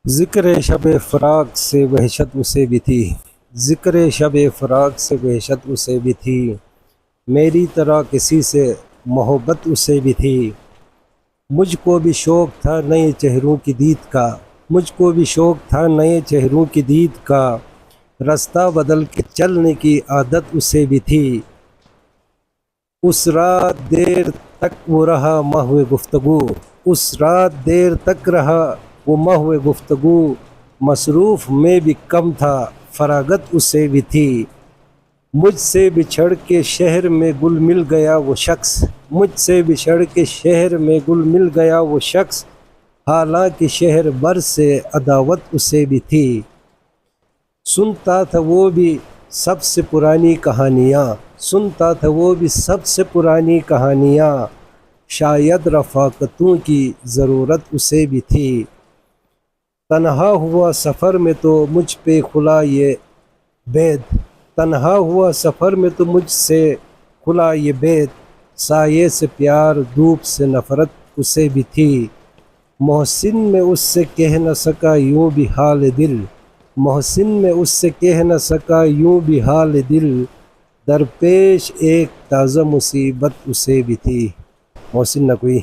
ذکر شب فراق سے وحشت اسے بھی تھی، ذکر شب فراق سے وحشت اسے بھی تھی، میری طرح کسی سے محبت اسے بھی تھی۔ مجھ کو بھی شوق تھا نئے چہروں کی دید کا، مجھ کو بھی شوق تھا نئے چہروں کی دید کا، رستہ بدل کے چلنے کی عادت اسے بھی تھی۔ اس رات دیر تک وہ رہا محو گفتگو، اس رات دیر تک رہا وہ محو گفتگو، مصروف میں بھی کم تھا فراغت اسے بھی تھی۔ مجھ سے بچھڑ کے شہر میں گل مل گیا وہ شخص، مجھ سے بچھڑ کے شہر میں گل مل گیا وہ شخص، حالانکہ شہر بھر سے عداوت اسے بھی تھی۔ سنتا تھا وہ بھی سب سے پرانی کہانیاں، سنتا تھا وہ بھی سب سے پرانی کہانیاں، شاید رفاقتوں کی ضرورت اسے بھی تھی۔ تنہا ہوا سفر میں تو مجھ پہ کھلا یہ بید، تنہا ہوا سفر میں تو مجھ سے کھلا یہ بید، سایے سے پیار دھوپ سے نفرت اسے بھی تھی۔ محسن میں اس سے کہہ نہ سکا یوں بھی حال دل، محسن میں اس سے کہہ نہ سکا یوں بھی حال دل، درپیش ایک تازہ مصیبت اسے بھی تھی۔ محسن نقوی۔